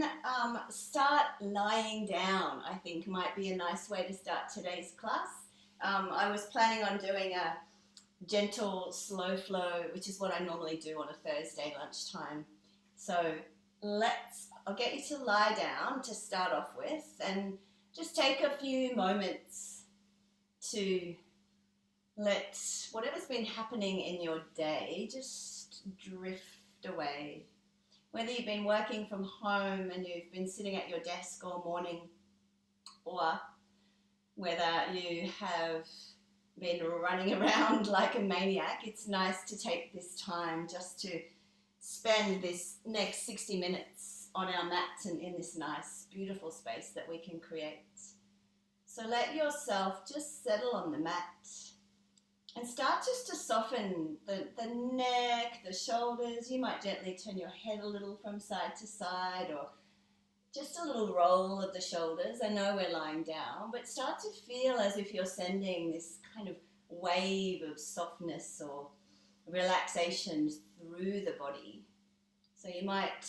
then start lying down, I think might be a nice way to start today's class. I was planning on doing a gentle, slow flow, which is what I normally do on a Thursday lunchtime. So I'll get you to lie down to start off with and just take a few moments to let whatever's been happening in your day just drift away. Whether you've been working from home and you've been sitting at your desk all morning, or whether you have been running around like a maniac, it's nice to take this time just to spend this next 60 minutes on our mats and in this nice, beautiful space that we can create. So let yourself just settle on the mat and start just to soften the neck, the shoulders. You might gently turn your head a little from side to side, or just a little roll of the shoulders. I know we're lying down, but start to feel as if you're sending this kind of wave of softness or relaxation through the body. So you might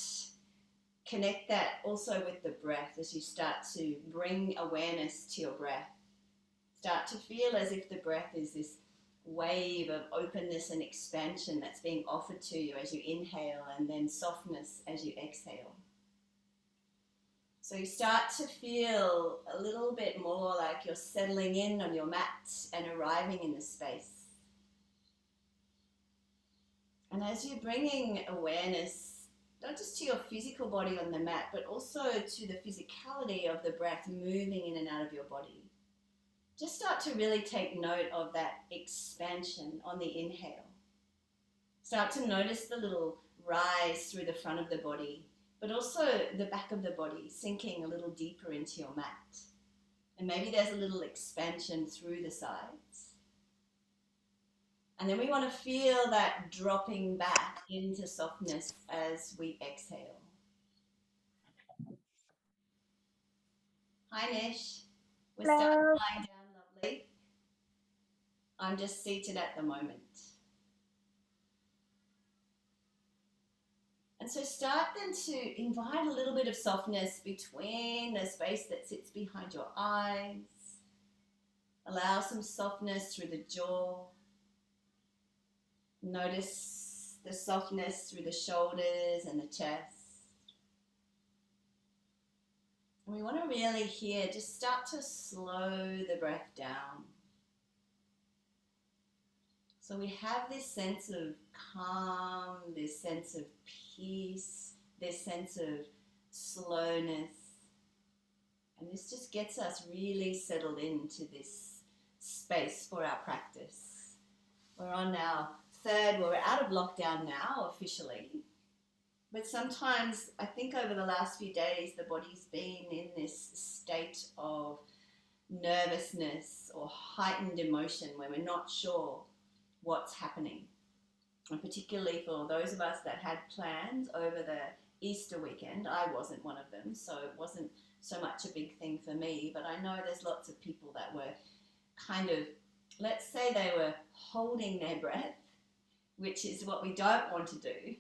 connect that also with the breath as you start to bring awareness to your breath. Start to feel as if the breath is this wave of openness and expansion that's being offered to you as you inhale, and then softness as you exhale. So you start to feel a little bit more like you're settling in on your mat and arriving in the space. And as you're bringing awareness, not just to your physical body on the mat, but also to the physicality of the breath moving in and out of your body, just start to really take note of that expansion on the inhale. Start to notice the little rise through the front of the body, but also the back of the body, sinking a little deeper into your mat. And maybe there's a little expansion through the sides. And then we want to feel that dropping back into softness as we exhale. Hi, Nish. We're starting Hello. lying down, lovely. I'm just seated at the moment. And so start then to invite a little bit of softness between the space that sits behind your eyes. Allow some softness through the jaw. Notice the softness through the shoulders and the chest. And we want to really here just start to slow the breath down. So we have this sense of calm, this sense of peace, this sense of slowness. And this just gets us really settled into this space for our practice. We're on our third, well, we're out of lockdown now officially. But sometimes I think over the last few days the body's been in this state of nervousness or heightened emotion where we're not sure what's happening. And particularly for those of us that had plans over the Easter weekend, I wasn't one of them, so it wasn't so much a big thing for me, but I know there's lots of people that were kind of, let's say they were holding their breath, which is what we don't want to do,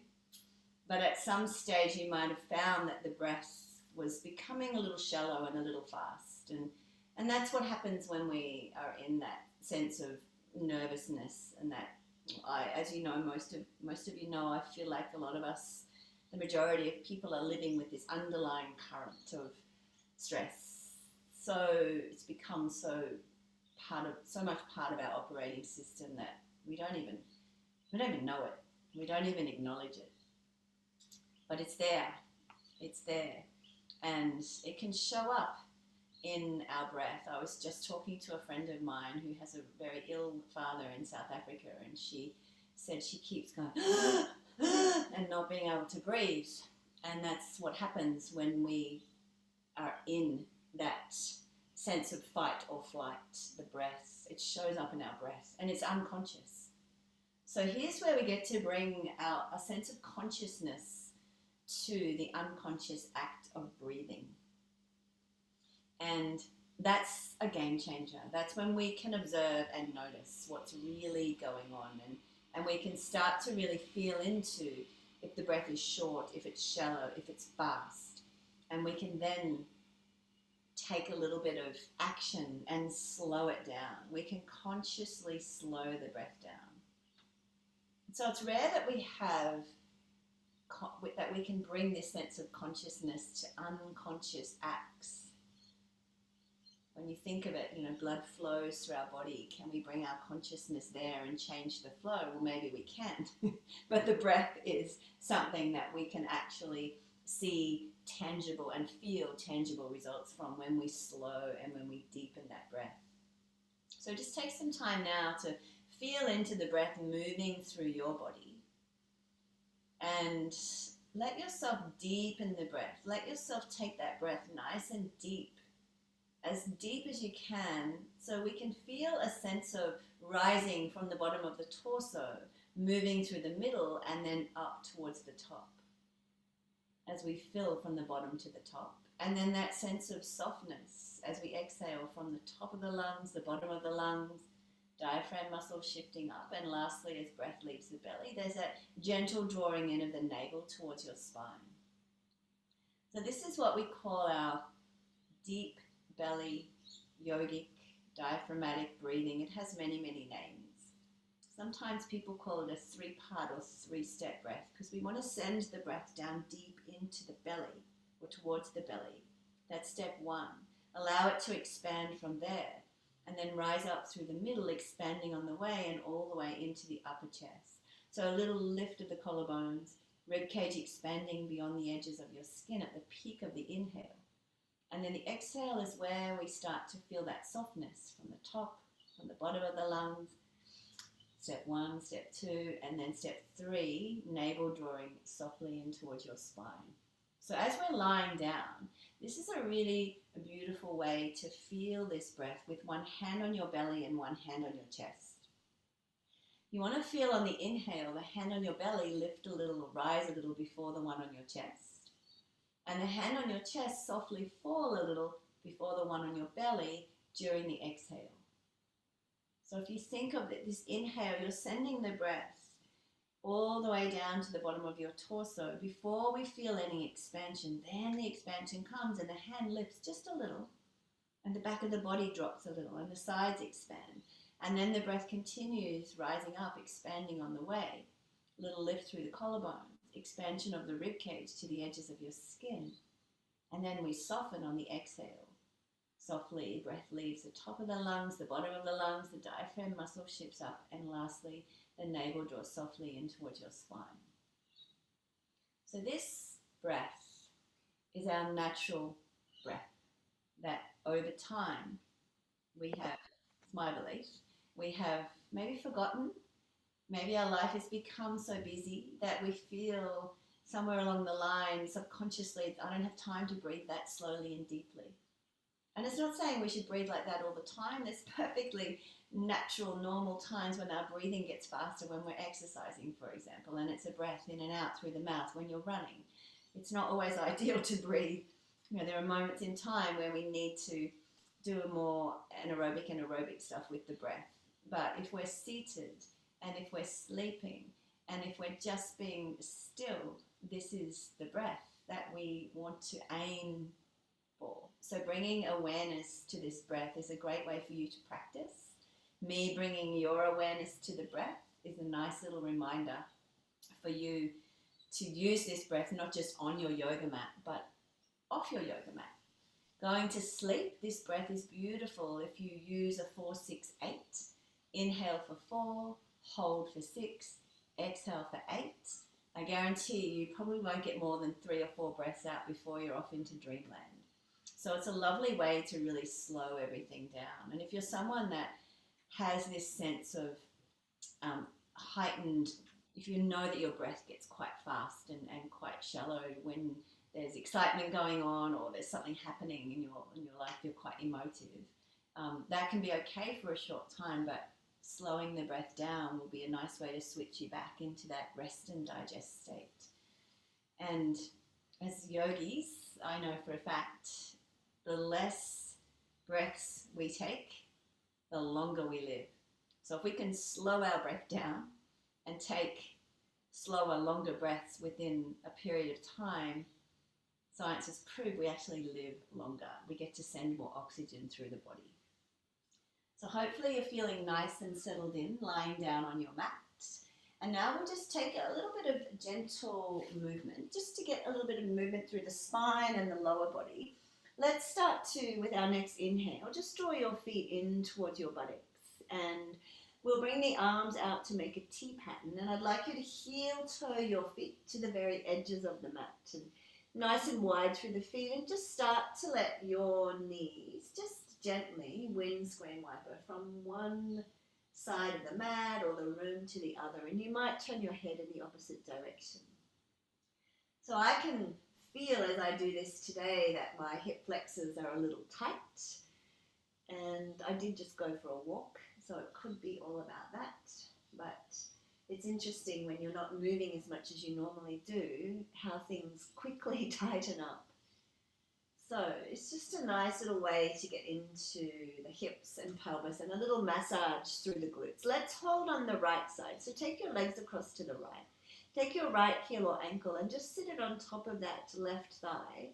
but at some stage you might have found that the breath was becoming a little shallow and a little fast, and that's what happens when we are in that sense of nervousness. And that as you know, most of you know, I feel like a lot of us, the majority of people, are living with this underlying current of stress. So it's become so much part of our operating system that we don't even know it. We don't even acknowledge it. But it's there. It's there. And it can show up in our breath. I was just talking to a friend of mine who has a very ill father in South Africa, and she said she keeps going and not being able to breathe. And that's what happens when we are in that sense of fight or flight, the breath. It shows up in our breath and it's unconscious. So here's where we get to bring out a sense of consciousness to the unconscious act of breathing. And that's a game changer. That's when we can observe and notice what's really going on, and we can start to really feel into if the breath is short, if it's shallow, if it's fast. And we can then take a little bit of action and slow it down. We can consciously slow the breath down. So it's rare that we have that we can bring this sense of consciousness to unconscious acts. When you think of it, blood flows through our body. Can we bring our consciousness there and change the flow? Well, maybe we can. But the breath is something that we can actually see tangible and feel tangible results from when we slow and when we deepen that breath. So just take some time now to feel into the breath moving through your body. And let yourself deepen the breath. Let yourself take that breath nice and deep as you can, so we can feel a sense of rising from the bottom of the torso, moving through the middle, and then up towards the top as we fill from the bottom to the top. And then that sense of softness as we exhale from the top of the lungs, the bottom of the lungs, diaphragm muscle shifting up, and lastly, as breath leaves the belly, there's that gentle drawing in of the navel towards your spine. So this is what we call our deep belly, yogic, diaphragmatic breathing. It has many, many names. Sometimes people call it a three-part or three-step breath because we want to send the breath down deep into the belly or towards the belly. That's step one. Allow it to expand from there and then rise up through the middle, expanding on the way and all the way into the upper chest. So a little lift of the collarbones, rib cage expanding beyond the edges of your skin at the peak of the inhale. And then the exhale is where we start to feel that softness from the top, from the bottom of the lungs. Step one, step two, and then step three, navel drawing softly in towards your spine. So as we're lying down, this is a really beautiful way to feel this breath with one hand on your belly and one hand on your chest. You want to feel on the inhale, the hand on your belly lift a little, rise a little before the one on your chest. And the hand on your chest softly fall a little before the one on your belly during the exhale. So if you think of this inhale, you're sending the breath all the way down to the bottom of your torso. Before we feel any expansion, then the expansion comes and the hand lifts just a little and the back of the body drops a little and the sides expand. And then the breath continues rising up, expanding on the way. Little lift through the collarbones, expansion of the rib cage to the edges of your skin. And then we soften on the exhale. Softly, breath leaves the top of the lungs, the bottom of the lungs, the diaphragm muscle shifts up, and lastly, the navel draws softly in towards your spine. So this breath is our natural breath that over time we have, it's my belief, we have maybe forgotten. Maybe our life has become so busy that we feel somewhere along the line subconsciously, I don't have time to breathe that slowly and deeply. And it's not saying we should breathe like that all the time. There's perfectly natural, normal times when our breathing gets faster when we're exercising, for example, and it's a breath in and out through the mouth when you're running. It's not always ideal to breathe. There are moments in time where we need to do more anaerobic stuff with the breath. But if we're seated and if we're sleeping and if we're just being still, this is the breath that we want to aim for. So bringing awareness to this breath is a great way for you to practice. Me bringing your awareness to the breath is a nice little reminder for you to use this breath not just on your yoga mat, but off your yoga mat. Going to sleep, this breath is beautiful if you use a 4-6-8. Inhale for 4, hold for 6, exhale for 8. I guarantee you probably won't get more than 3 or 4 breaths out before you're off into dreamland. So it's a lovely way to really slow everything down. And if you're someone that has this sense of heightened, if you know that your breath gets quite fast and quite shallow when there's excitement going on or there's something happening in your life, you're quite emotive, that can be okay for a short time, but slowing the breath down will be a nice way to switch you back into that rest and digest state. And as yogis, I know for a fact, the less breaths we take, the longer we live. So if we can slow our breath down and take slower, longer breaths within a period of time, Science has proved we actually live longer. We get to send more oxygen through the body. So hopefully you're feeling nice and settled in, lying down on your mat. And now we'll just take a little bit of gentle movement, just to get a little bit of movement through the spine and the lower body. Let's start with our next inhale. Just draw your feet in towards your buttocks, and we'll bring the arms out to make a T pattern. And I'd like you to heel toe your feet to the very edges of the mat, and nice and wide through the feet, and just start to let your knees just gently windscreen wiper from one side of the mat or the room to the other, and you might turn your head in the opposite direction. So I can feel as I do this today that my hip flexors are a little tight, and I did just go for a walk, so it could be all about that. But it's interesting when you're not moving as much as you normally do, how things quickly tighten up. So it's just a nice little way to get into the hips and pelvis, and a little massage through the glutes. Let's hold on the right side. So take your legs across to the right. Take your right heel or ankle and just sit it on top of that left thigh,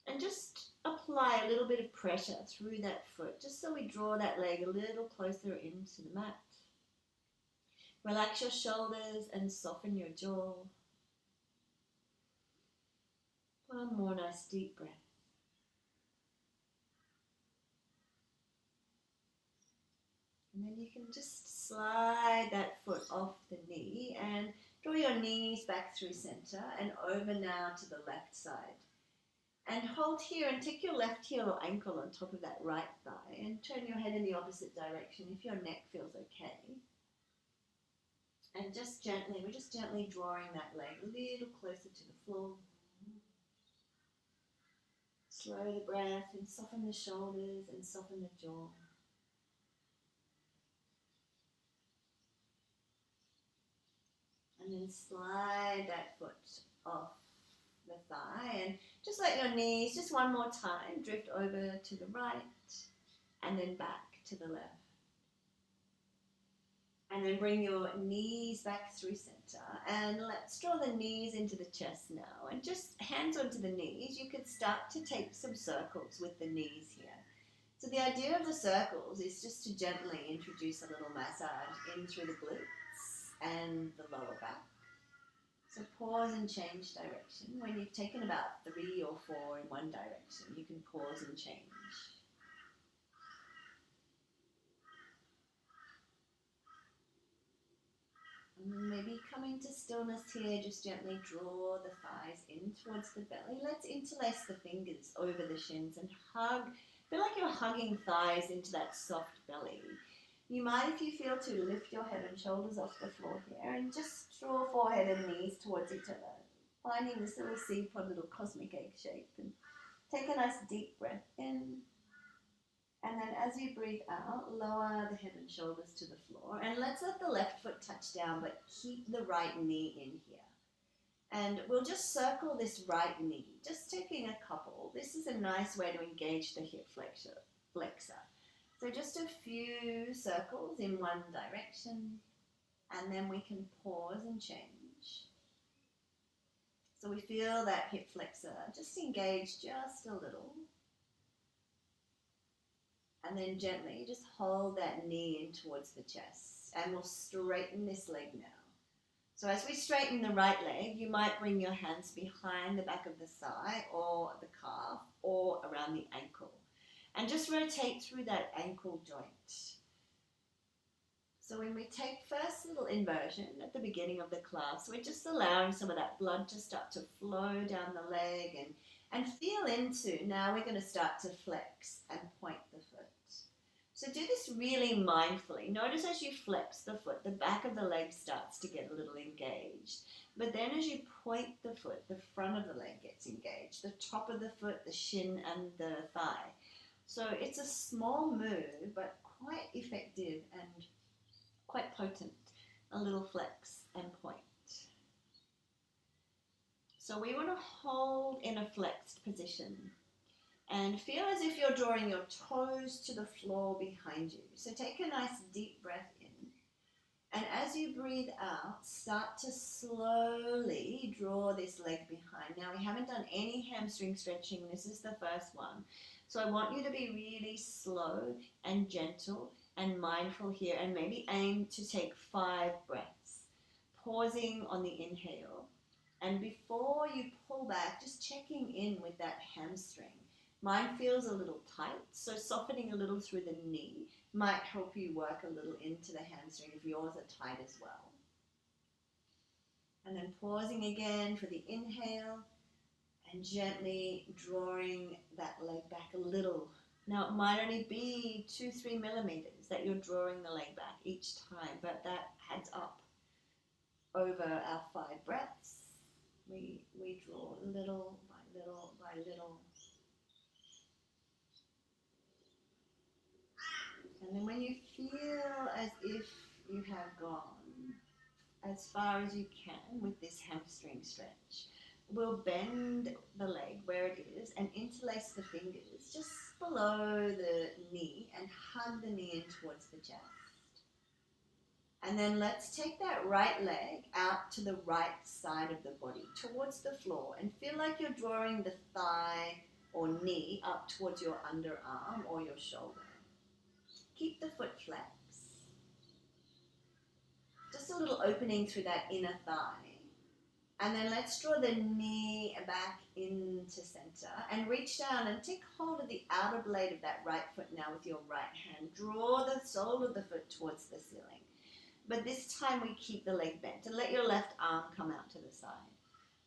and just apply a little bit of pressure through that foot, just so we draw that leg a little closer into the mat. Relax your shoulders and soften your jaw. One more nice deep breath. And then you can just slide that foot off the knee and draw your knees back through center and over now to the left side. And hold here and take your left heel or ankle on top of that right thigh and turn your head in the opposite direction if your neck feels okay. And just gently, we're just gently drawing that leg a little closer to the floor. Slow the breath and soften the shoulders and soften the jaw. And then slide that foot off the thigh and just let your knees, just one more time, drift over to the right and then back to the left. And then bring your knees back through center, and let's draw the knees into the chest now, and just hands onto the knees. You could start to take some circles with the knees here. So the idea of the circles is just to gently introduce a little massage in through the glutes and the lower back. So pause and change direction. When you've taken about 3 or 4 in one direction, you can pause and change. And maybe coming to stillness here, just gently draw the thighs in towards the belly. Let's interlace the fingers over the shins and hug. Feel like you're hugging thighs into that soft belly. You might, if you feel to, lift your head and shoulders off the floor here and just draw forehead and knees towards each other, finding this little seed pod, little cosmic egg shape. And take a nice deep breath in. And then as you breathe out, lower the head and shoulders to the floor. And let's let the left foot touch down, but keep the right knee in here. And we'll just circle this right knee, just taking a couple. This is a nice way to engage the hip flexor. So just a few circles in one direction, and then we can pause and change. So we feel that hip flexor just engage just a little. And then gently just hold that knee in towards the chest, and we'll straighten this leg now. So as we straighten the right leg, you might bring your hands behind the back of the thigh or the calf or around the ankle, and just rotate through that ankle joint. So when we take first little inversion at the beginning of the class, we're just allowing some of that blood to start to flow down the leg and feel into, now we're going to start to flex and point the foot. So do this really mindfully. Notice as you flex the foot, the back of the leg starts to get a little engaged. But then as you point the foot, the front of the leg gets engaged, the top of the foot, the shin and the thigh. So it's a small move, but quite effective and quite potent. A little flex and point. So we want to hold in a flexed position and feel as if you're drawing your toes to the floor behind you. So take a nice deep breath in, And as you breathe out, start to slowly draw this leg behind. Now, we haven't done any hamstring stretching. This is the first one. So I want you to be really slow and gentle and mindful here, and maybe aim to take 5 breaths, pausing on the inhale. And before you pull back, just checking in with that hamstring. Mine feels a little tight, so softening a little through the knee might help you work a little into the hamstring if yours are tight as well. And then pausing again for the inhale and gently drawing that leg back a little. Now, it might only be 2-3 millimeters that you're drawing the leg back each time, but that adds up over our 5 breaths. We draw little by little by little. And then when you feel as if you have gone as far as you can with this hamstring stretch, we'll bend the leg where it is and interlace the fingers just below the knee and hug the knee in towards the chest. And then let's take that right leg out to the right side of the body, towards the floor, and feel like you're drawing the thigh or knee up towards your underarm or your shoulder. Keep the foot flex. Just a little opening through that inner thigh. And then let's draw the knee back into center and reach down and take hold of the outer blade of that right foot now with your right hand. Draw the sole of the foot towards the ceiling. But this time we keep the leg bent and let your left arm come out to the side.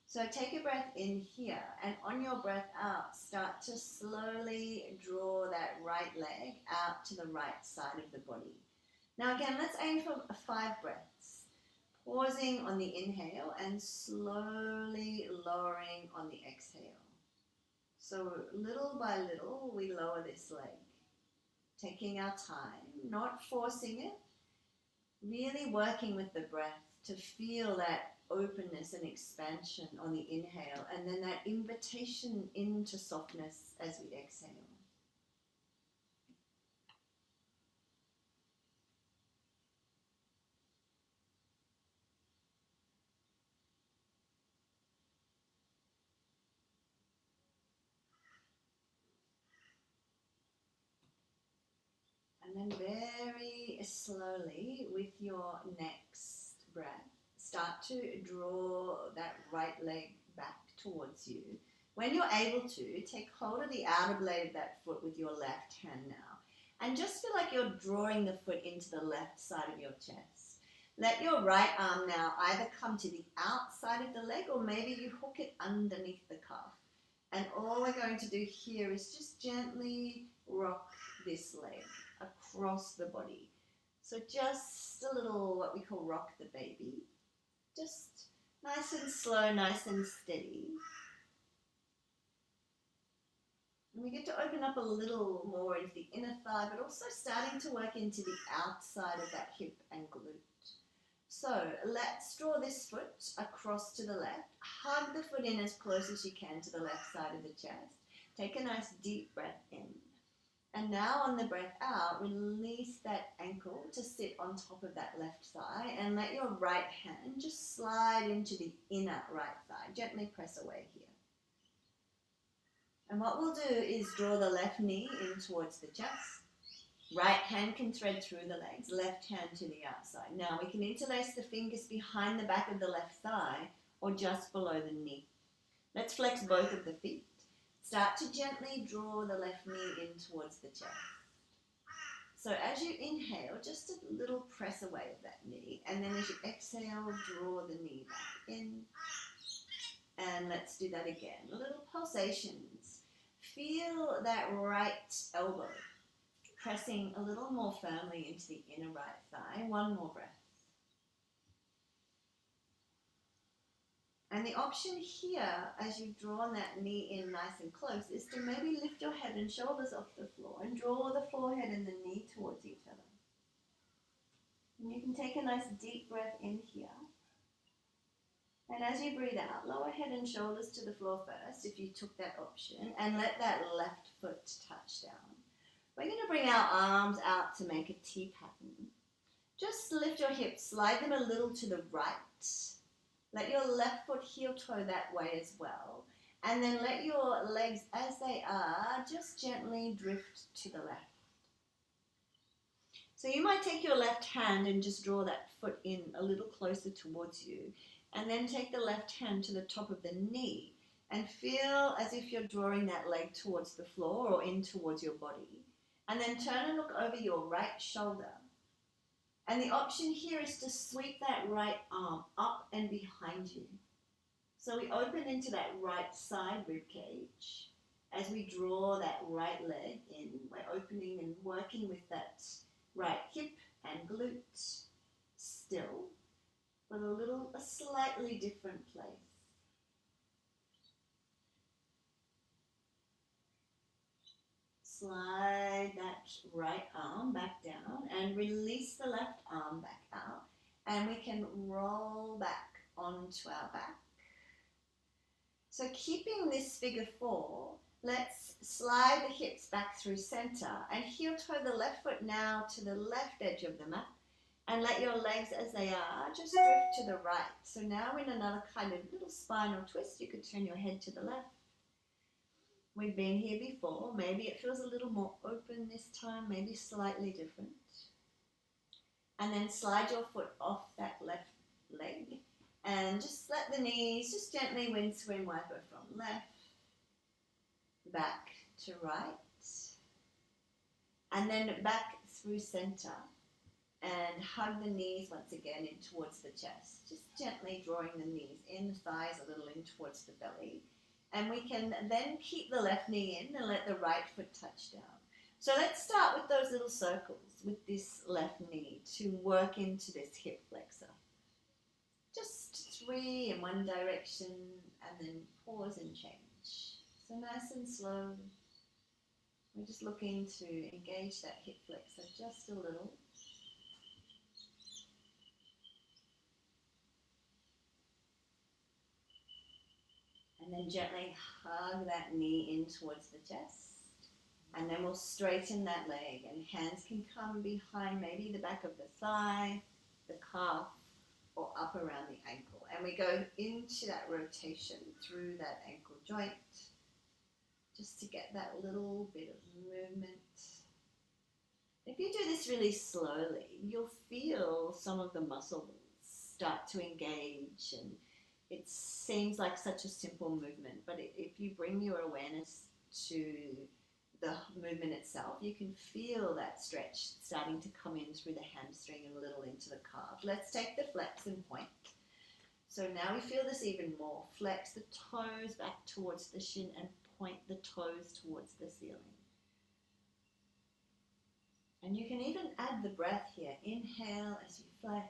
So take a breath in here, and on your breath out, start to slowly draw that right leg out to the right side of the body. Now again, let's aim for 5 breaths. Pausing on the inhale and slowly lowering on the exhale. So little by little, we lower this leg, taking our time, not forcing it, really working with the breath to feel that openness and expansion on the inhale, and then that invitation into softness as we exhale. And then very slowly with your next breath, start to draw that right leg back towards you. When you're able to, take hold of the outer blade of that foot with your left hand now. And just feel like you're drawing the foot into the left side of your chest. Let your right arm now either come to the outside of the leg, or maybe you hook it underneath the cuff. And all we're going to do here is just gently rock this leg across the body. So just a little, what we call rock the baby. Just nice and slow, nice and steady. And we get to open up a little more into the inner thigh, but also starting to work into the outside of that hip and glute. So let's draw this foot across to the left. Hug the foot in as close as you can to the left side of the chest. Take a nice deep breath in. And now on the breath out, release that ankle to sit on top of that left thigh, and let your right hand just slide into the inner right thigh. Gently press away here. And what we'll do is draw the left knee in towards the chest. Right hand can thread through the legs, left hand to the outside. Now we can interlace the fingers behind the back of the left thigh or just below the knee. Let's flex both of the feet. Start to gently draw the left knee in towards the chest. So as you inhale, just a little press away of that knee, and then as you exhale, draw the knee back in. And let's do that again. Little pulsations. Feel that right elbow pressing a little more firmly into the inner right thigh. One more breath. And the option here, as you've drawn that knee in nice and close, is to maybe lift your head and shoulders off the floor and draw the forehead and the knee towards each other. And you can take a nice deep breath in here. And as you breathe out, lower head and shoulders to the floor first, if you took that option, and let that left foot touch down. We're going to bring our arms out to make a T pattern. Just lift your hips, slide them a little to the right. Let your left foot heel toe that way as well. And then let your legs, as they are, just gently drift to the left. So you might take your left hand and just draw that foot in a little closer towards you. And then take the left hand to the top of the knee and feel as if you're drawing that leg towards the floor or in towards your body. And then turn and look over your right shoulder. And the option here is to sweep that right arm up and behind you. So we open into that right side rib cage. As we draw that right leg in, we're opening and working with that right hip and glute still, but a slightly different place. Slide that right arm back down and release the left arm back out, and we can roll back onto our back. So keeping this figure 4, let's slide the hips back through center and heel toe the left foot now to the left edge of the mat, and let your legs as they are just drift to the right. So now in another kind of little spinal twist, you could turn your head to the left. We've been here before. Maybe it feels a little more open this time, maybe slightly different. And then slide your foot off that left leg and just let the knees just gently windscreen wiper from left, back to right, and then back through center. And hug the knees once again in towards the chest. Just gently drawing the knees in, the thighs a little in towards the belly. And we can then keep the left knee in and let the right foot touch down. So let's start with those little circles with this left knee to work into this hip flexor. Just 3 in one direction and then pause and change. So nice and slow. We're just looking to engage that hip flexor just a little. And then gently hug that knee in towards the chest. And then we'll straighten that leg, and hands can come behind maybe the back of the thigh, the calf, or up around the ankle. And we go into that rotation through that ankle joint just to get that little bit of movement. If you do this really slowly, you'll feel some of the muscles start to engage, and it seems like such a simple movement, but if you bring your awareness to the movement itself, you can feel that stretch starting to come in through the hamstring and a little into the calf. Let's take the flex and point. So now we feel this even more. Flex the toes back towards the shin and point the toes towards the ceiling. And you can even add the breath here. Inhale as you flex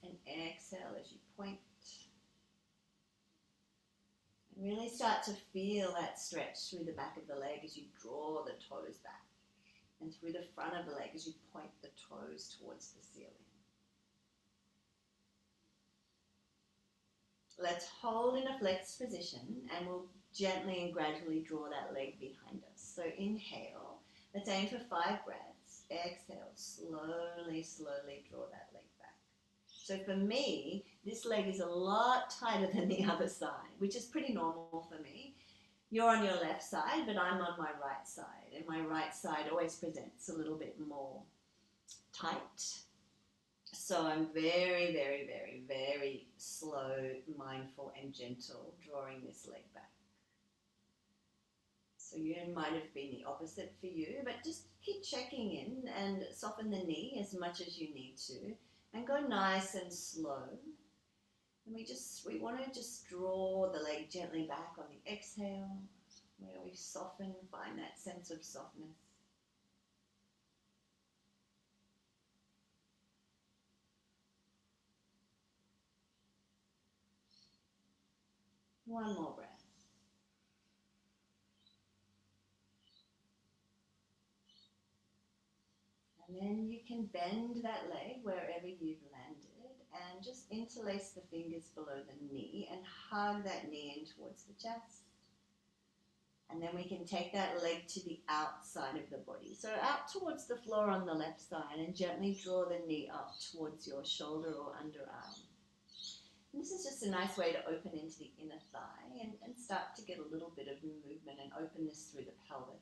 and exhale as you point. Really start to feel that stretch through the back of the leg as you draw the toes back, and through the front of the leg as you point the toes towards the ceiling. Let's hold in a flexed position, and we'll gently and gradually draw that leg behind us. So inhale, let's aim for 5 breaths. Exhale, slowly, slowly draw that leg back. So for me, this leg is a lot tighter than the other side, which is pretty normal for me. You're on your left side, but I'm on my right side, and my right side always presents a little bit more tight. So I'm very, very, very, very slow, mindful, and gentle drawing this leg back. So you might have been the opposite for you, but just keep checking in and soften the knee as much as you need to. And go nice and slow. And we want to just draw the leg gently back on the exhale, where we soften, find that sense of softness. One more breath. And then you can bend that leg wherever you've landed and just interlace the fingers below the knee and hug that knee in towards the chest. And then we can take that leg to the outside of the body. So out towards the floor on the left side, and gently draw the knee up towards your shoulder or underarm. And this is just a nice way to open into the inner thigh and start to get a little bit of movement and openness through the pelvis.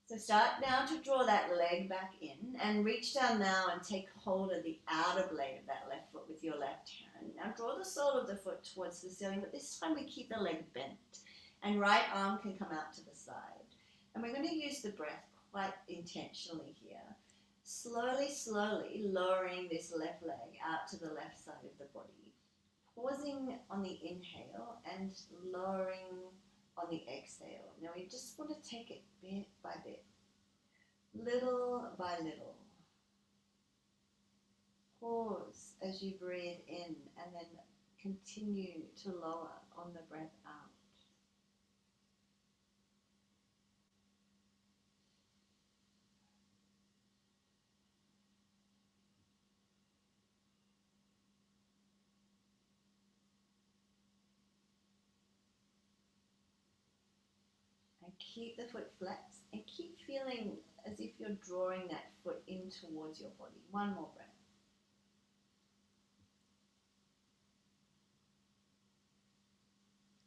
So start now to draw that leg back in and reach down now and take hold of the outer blade of that left foot with your left hand. Now draw the sole of the foot towards the ceiling, but this time we keep the leg bent and right arm can come out to the side. And we're going to use the breath quite intentionally here. Slowly, slowly lowering this left leg out to the left side of the body. Pausing on the inhale and lowering on the exhale. Now we just want to take it bit by bit, little by little. Pause as you breathe in and then continue to lower on the breath out. Keep the foot flexed and keep feeling as if you're drawing that foot in towards your body. One more breath.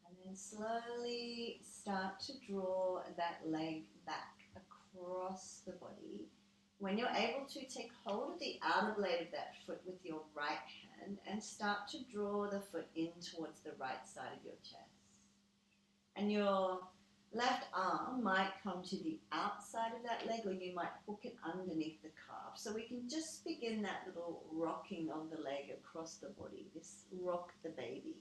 And then slowly start to draw that leg back across the body. When you're able to, take hold of the outer blade of that foot with your right hand and start to draw the foot in towards the right side of your chest. And your left arm might come to the outside of that leg, or you might hook it underneath the calf. So we can just begin that little rocking of the leg across the body, this rock the baby,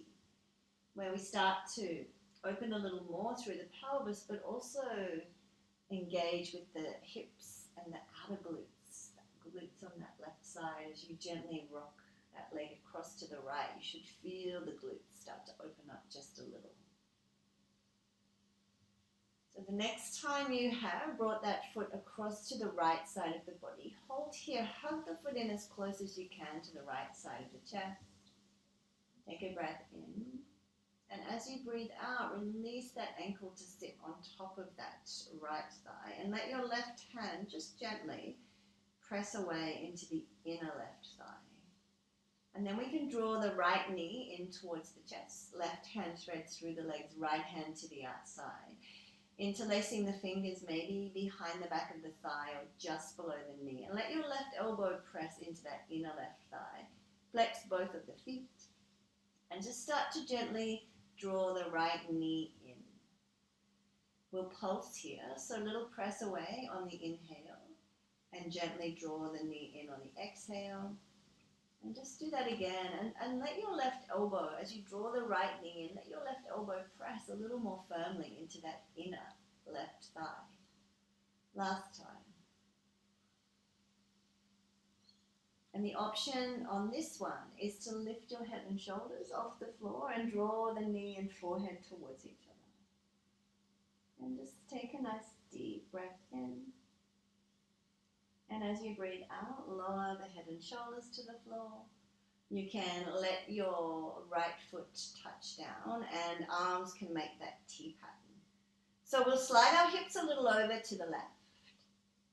where we start to open a little more through the pelvis, but also engage with the hips and the outer glutes, glutes on that left side as you gently rock that leg across to the right. You should feel the glutes start to open up just a little. So the next time you have brought that foot across to the right side of the body, hold here, hug the foot in as close as you can to the right side of the chest. Take a breath in, and as you breathe out, release that ankle to sit on top of that right thigh, and let your left hand just gently press away into the inner left thigh. And then we can draw the right knee in towards the chest, left hand threads through the legs, right hand to the outside. Interlacing the fingers maybe behind the back of the thigh or just below the knee. And let your left elbow press into that inner left thigh. Flex both of the feet. And just start to gently draw the right knee in. We'll pulse here. So a little press away on the inhale. And gently draw the knee in on the exhale. And just do that again. And let your left elbow, as you draw the right knee in, let your left elbow press a little more firmly into that inner left thigh. Last time. And the option on this one is to lift your head and shoulders off the floor and draw the knee and forehead towards each other. And just take a nice deep breath in. And as you breathe out, lower the head and shoulders to the floor. You can let your right foot touch down and arms can make that T pattern. So we'll slide our hips a little over to the left.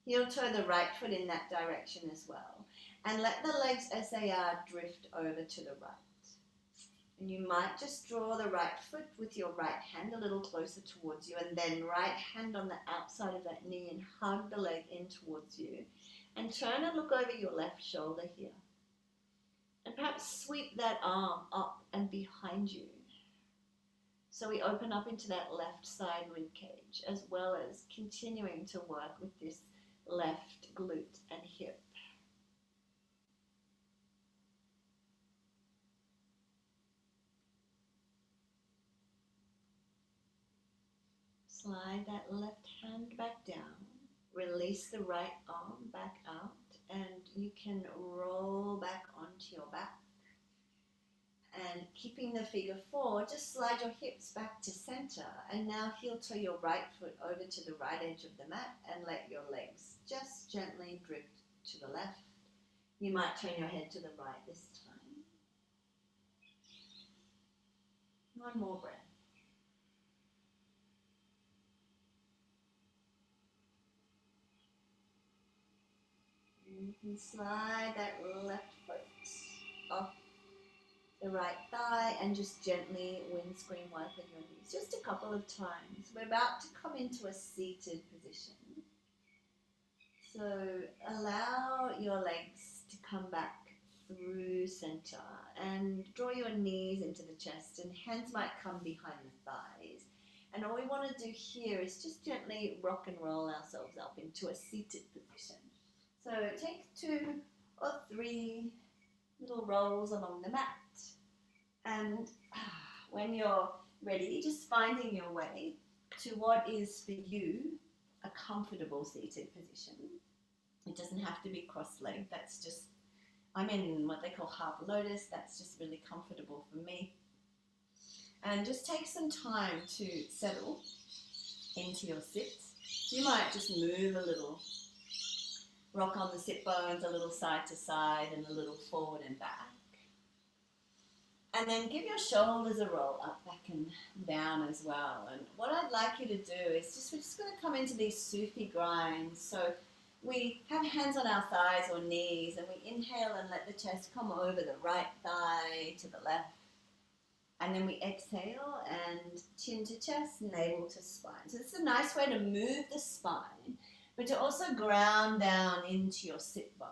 Heel toe the right foot in that direction as well. And let the legs as they are drift over to the right. And you might just draw the right foot with your right hand a little closer towards you, and then right hand on the outside of that knee and hug the leg in towards you. And turn and look over your left shoulder here. And perhaps sweep that arm up and behind you. So we open up into that left side rib cage, as well as continuing to work with this left glute and hip. Slide that left hand back down. Release the right arm back out, and you can roll back onto your back. And keeping the figure four, just slide your hips back to center, and now heel toe your right foot over to the right edge of the mat and let your legs just gently drift to the left. You might turn your head to the right this time. One more breath. And you can slide that left foot off the right thigh and just gently windscreen wipe on your knees, just a couple of times. We're about to come into a seated position. So allow your legs to come back through center and draw your knees into the chest, and hands might come behind the thighs. And all we want to do here is just gently rock and roll ourselves up into a seated position. So take 2 or 3 little rolls along the mat. And when you're ready, just finding your way to what is for you a comfortable seated position. It doesn't have to be cross-legged. That's just, I'm in what they call half lotus. That's just really comfortable for me. And just take some time to settle into your sit. You might just move a little, rock on the sit bones a little side to side and a little forward and back. And then give your shoulders a roll up, back and down as well. And what I'd like you to do is we're just going to come into these Sufi grinds. So we have hands on our thighs or knees, and we inhale and let the chest come over the right thigh to the left. And then we exhale and chin to chest, navel to spine. So it's a nice way to move the spine, but to also ground down into your sit bones,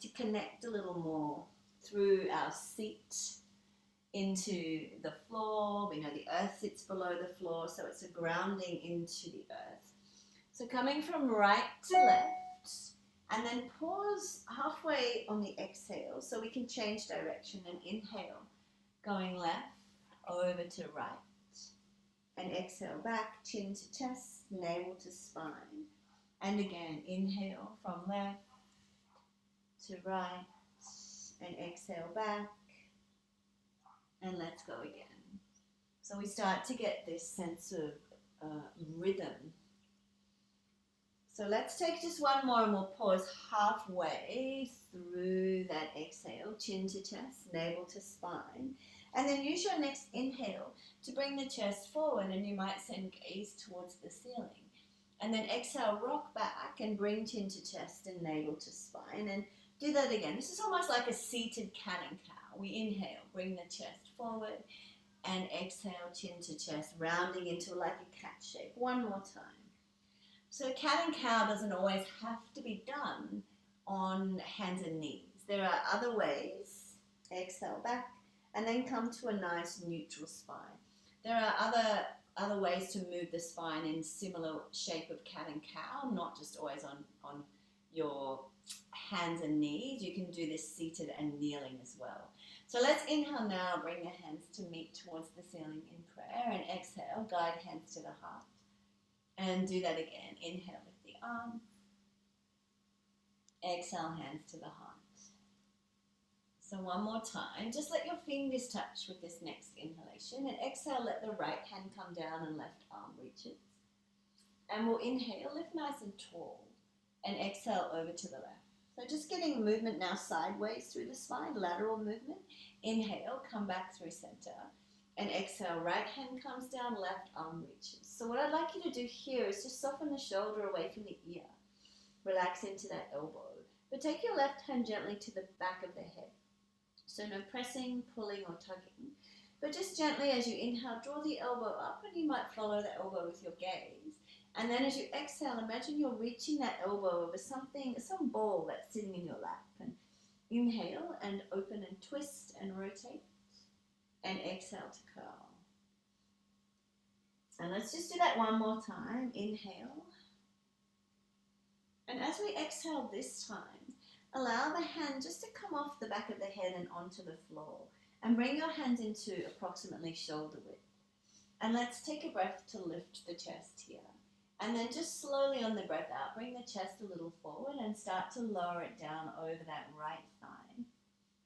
to connect a little more through our seat into the floor. We know the earth sits below the floor, so it's a grounding into the earth. So coming from right to left, and then pause halfway on the exhale so we can change direction and inhale, going left over to right, and exhale back, chin to chest, navel to spine. And again, inhale from left to right, and exhale back, and let's go again. So we start to get this sense of rhythm. So let's take just one more, and we'll pause halfway through that exhale, chin to chest, navel to spine. And then use your next inhale to bring the chest forward, and you might send gaze towards the ceiling. And then exhale, rock back and bring chin to chest and navel to spine. And do that again. This is almost like a seated cat and cow. We inhale, bring the chest forward, and exhale, chin to chest, rounding into like a cat shape. One more time. So cat and cow doesn't always have to be done on hands and knees. There are other ways. Exhale back, and then come to a nice neutral spine. There are other ways to move the spine in similar shape of cat and cow, not just always on your hands and knees. You can do this seated and kneeling as well. So let's inhale now, bring the hands to meet towards the ceiling in prayer, and exhale, guide hands to the heart. And do that again. Inhale, lift the arm. Exhale, hands to the heart. So one more time, just let your fingers touch with this next inhalation, and exhale, let the right hand come down and left arm reaches. And we'll inhale, lift nice and tall, and exhale over to the left. So just getting movement now sideways through the spine, lateral movement. Inhale, come back through center, and exhale, right hand comes down, left arm reaches. So what I'd like you to do here is just soften the shoulder away from the ear. Relax into that elbow, but take your left hand gently to the back of the head. So no pressing, pulling, or tugging, but just gently as you inhale, draw the elbow up, and you might follow the elbow with your gaze. And then as you exhale, imagine you're reaching that elbow over some ball that's sitting in your lap. And inhale and open and twist and rotate, and exhale to curl. And let's just do that one more time. Inhale. And as we exhale this time, allow the hand just to come off the back of the head and onto the floor. And bring your hands into approximately shoulder width. And let's take a breath to lift the chest here. And then just slowly on the breath out, bring the chest a little forward and start to lower it down over that right thigh.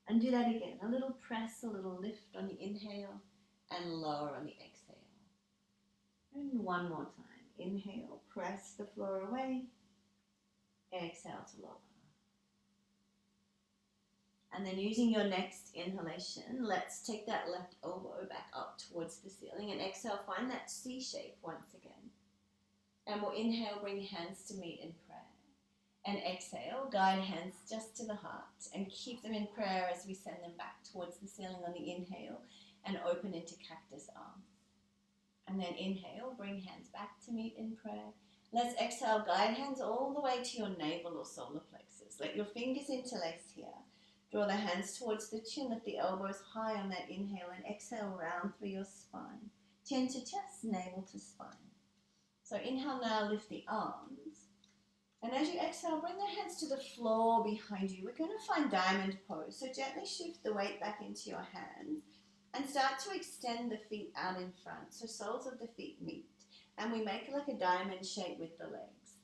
And do that again. A little press, a little lift on the inhale, and lower on the exhale. And one more time. Inhale, press the floor away. Exhale to lower. And then using your next inhalation, let's take that left elbow back up towards the ceiling, and exhale, find that C shape once again. And we'll inhale, bring hands to meet in prayer. And exhale, guide hands just to the heart and keep them in prayer as we send them back towards the ceiling on the inhale and open into cactus arms. And then inhale, bring hands back to meet in prayer. Let's exhale, guide hands all the way to your navel or solar plexus. Let your fingers interlace here. Draw the hands towards the chin, lift the elbows high on that inhale and exhale round through your spine. Chin to chest, navel to spine. So inhale now, lift the arms. And as you exhale, bring the hands to the floor behind you. We're going to find diamond pose. So gently shift the weight back into your hands and start to extend the feet out in front. So soles of the feet meet. And we make like a diamond shape with the legs.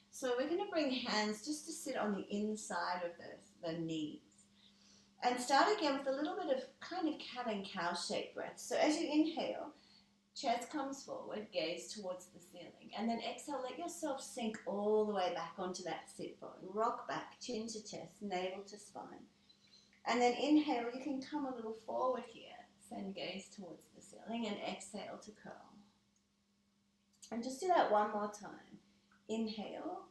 So we're going to bring hands just to sit on the inside of the knees. And start again with a little bit of kind of cat and cow shaped breath. So as you inhale, chest comes forward, gaze towards the ceiling. And then exhale, let yourself sink all the way back onto that sit bone. Rock back, chin to chest, navel to spine. And then inhale, you can come a little forward here. Send gaze towards the ceiling and exhale to curl. And just do that one more time. Inhale,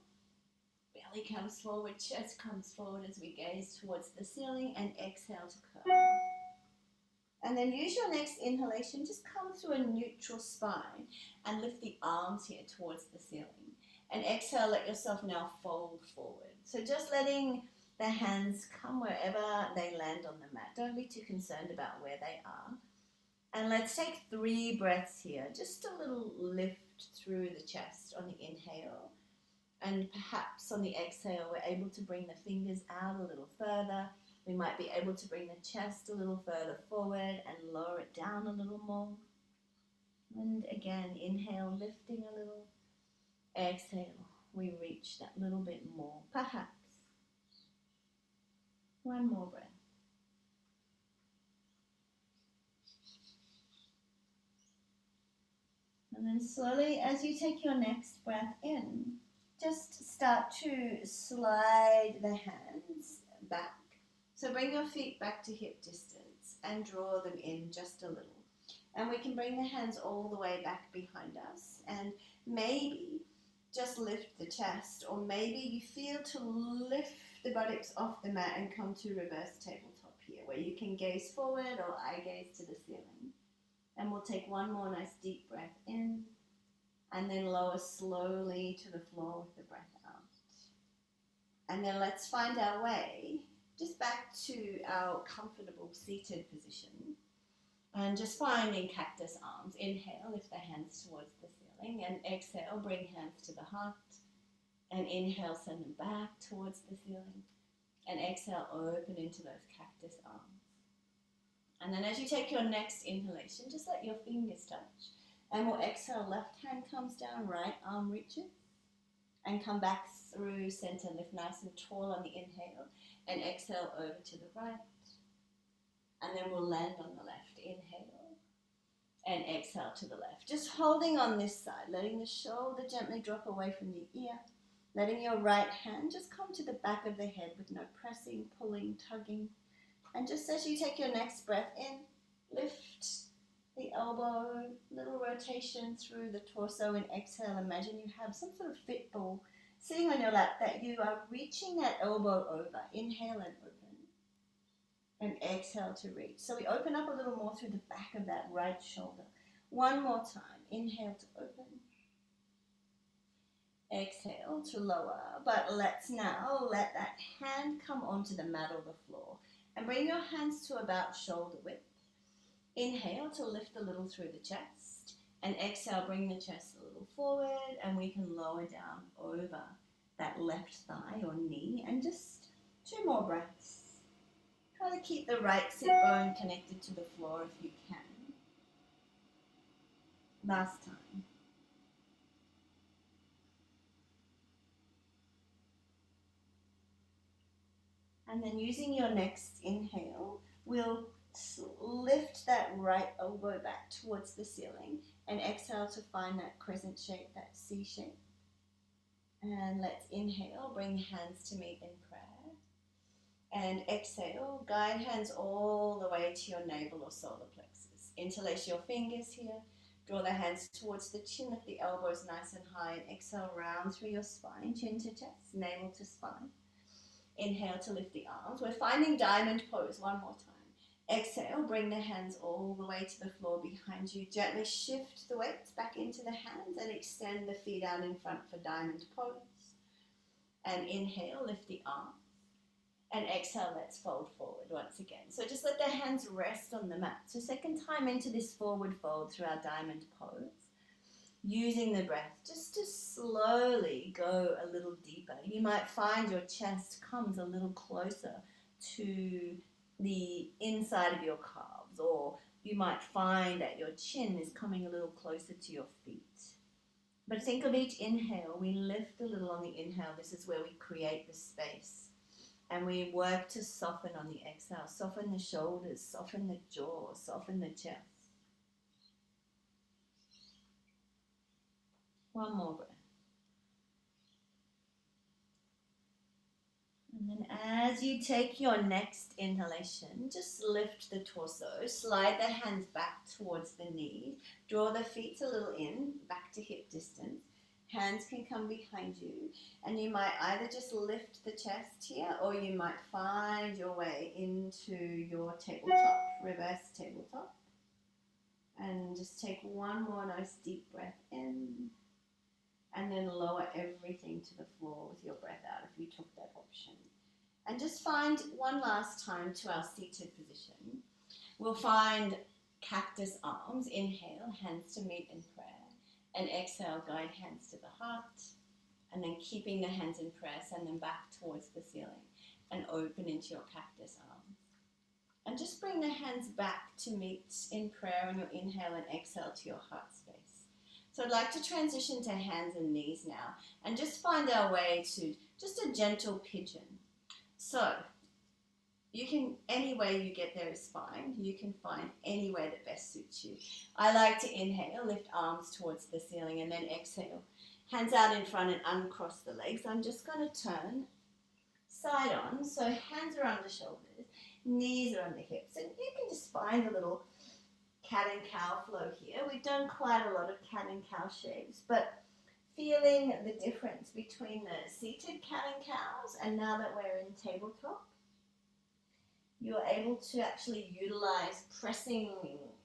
belly comes forward, chest comes forward as we gaze towards the ceiling and exhale to curl. And then use your next inhalation, just come through a neutral spine and lift the arms here towards the ceiling. And exhale, let yourself now fold forward. So just letting the hands come wherever they land on the mat. Don't be too concerned about where they are. And let's take 3 breaths here. Just a little lift through the chest on the inhale. And perhaps on the exhale, we're able to bring the fingers out a little further. We might be able to bring the chest a little further forward and lower it down a little more. And again, inhale, lifting a little. Exhale, we reach that little bit more, perhaps. One more breath. And then slowly, as you take your next breath in, just start to slide the hands back. So bring your feet back to hip distance and draw them in just a little. And we can bring the hands all the way back behind us and maybe just lift the chest, or maybe you feel to lift the buttocks off the mat and come to reverse tabletop here, where you can gaze forward or eye gaze to the ceiling. And we'll take one more nice deep breath in and then lower slowly to the floor with the breath out. And then let's find our way just back to our comfortable seated position. And just finding cactus arms. Inhale, lift the hands towards the ceiling. And exhale, bring hands to the heart. And inhale, send them back towards the ceiling. And exhale, open into those cactus arms. And then as you take your next inhalation, just let your fingers touch. And we'll exhale, left hand comes down, right arm reaches. And come back through center, lift nice and tall on the inhale. And exhale over to the right. And then we'll land on the left. Inhale. And exhale to the left. Just holding on this side, letting the shoulder gently drop away from the ear. Letting your right hand just come to the back of the head with no pressing, pulling, tugging. And just as you take your next breath in, lift the elbow, little rotation through the torso, and exhale. Imagine you have some sort of fit ball sitting on your lap that you are reaching that elbow over. Inhale and open. And exhale to reach. So we open up a little more through the back of that right shoulder. One more time. Inhale to open. Exhale to lower. But let's now let that hand come onto the mat or the floor. And bring your hands to about shoulder width. Inhale to lift a little through the chest. And exhale, bring the chest a little forward. And we can lower down over that left thigh or knee. And just 2 more breaths. Try to keep the right sit bone connected to the floor if you can. Last time. And then using your next inhale, we'll lift that right elbow back towards the ceiling and exhale to find that crescent shape, that C shape. And let's inhale, bring hands to meet in prayer. And exhale, guide hands all the way to your navel or solar plexus. Interlace your fingers here. Draw the hands towards the chin, lift the elbows nice and high, and exhale, round through your spine, chin to chest, navel to spine. Inhale to lift the arms. We're finding diamond pose one more time. Exhale, bring the hands all the way to the floor behind you. Gently shift the weights back into the hands and extend the feet out in front for diamond pose. And inhale, lift the arms. And exhale, let's fold forward once again. So just let the hands rest on the mat. So second time into this forward fold through our diamond pose. Using the breath just to slowly go a little deeper. You might find your chest comes a little closer to the inside of your calves, or you might find that your chin is coming a little closer to your feet. But think of each inhale, we lift a little on the inhale. This is where we create the space. And we work to soften on the exhale. Soften the shoulders, soften the jaw, soften the chest. One more breath. And then as you take your next inhalation, just lift the torso, slide the hands back towards the knees, draw the feet a little in, back to hip distance. Hands can come behind you, and you might either just lift the chest here, or you might find your way into your tabletop, reverse tabletop. And just take one more nice deep breath in, and then lower everything to the floor with your breath out if you took that option. And just find one last time to our seated position. We'll find cactus arms. Inhale, hands to meet in prayer. And exhale, guide hands to the heart. And then keeping the hands in prayer, send them back towards the ceiling and open into your cactus arms. And just bring the hands back to meet in prayer on your inhale and exhale to your heart space. So I'd like to transition to hands and knees now and just find our way to just a gentle pigeon. So you can, any way you get there is fine. You can find any way that best suits you. I like to inhale, lift arms towards the ceiling, and then exhale. Hands out in front and uncross the legs. I'm just going to turn side on. So hands are on the shoulders, knees are on the hips. And you can just find a little cat and cow flow here. We've done quite a lot of cat and cow shapes, but feeling the difference between the seated cat and cows and now that we're in tabletop, you're able to actually utilize pressing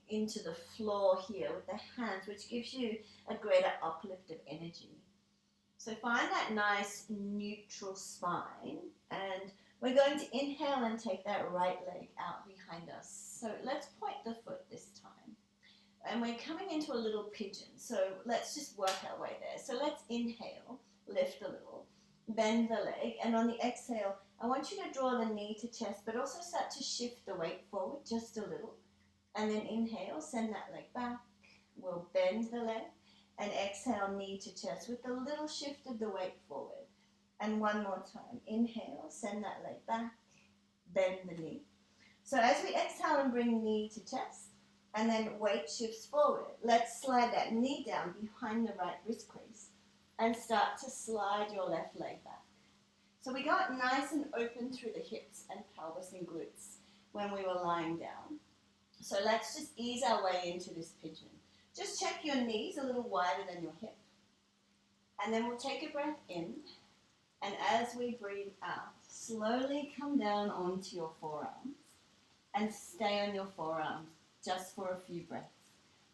into the floor here with the hands, which gives you a greater uplift of energy. So find that nice neutral spine, and we're going to inhale and take that right leg out behind us. So let's point the foot this time. And we're coming into a little pigeon, so let's just work our way there. So let's inhale, lift a little, bend the leg, and on the exhale, I want you to draw the knee to chest, but also start to shift the weight forward just a little. And then inhale, send that leg back. We'll bend the leg, and exhale, knee to chest with a little shift of the weight forward. And one more time, inhale, send that leg back, bend the knee. So as we exhale and bring knee to chest, and then weight shifts forward, let's slide that knee down behind the right wrist crease and start to slide your left leg back. So we got nice and open through the hips and pelvis and glutes when we were lying down. So let's just ease our way into this pigeon. Just check your knees a little wider than your hip. And then we'll take a breath in. And as we breathe out, slowly come down onto your forearms and stay on your forearms just for a few breaths.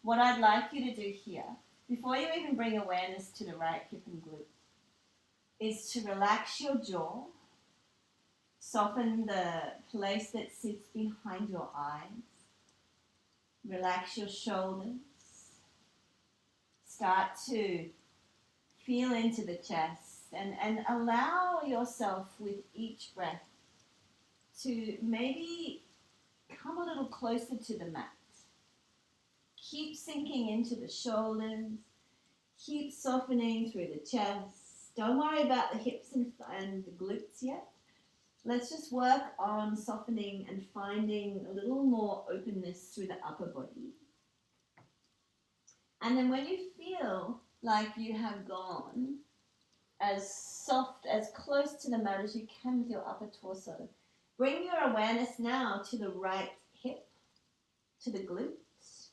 What I'd like you to do here, before you even bring awareness to the right hip and glute, is to relax your jaw, soften the place that sits behind your eyes, relax your shoulders, start to feel into the chest and allow yourself with each breath to maybe come a little closer to the mat. Keep sinking into the shoulders, keep softening through the chest. Don't worry about the hips and the glutes yet. Let's just work on softening and finding a little more openness through the upper body. And then when you feel like you have gone as soft, as close to the mat as you can with your upper torso, bring your awareness now to the right hip, to the glutes.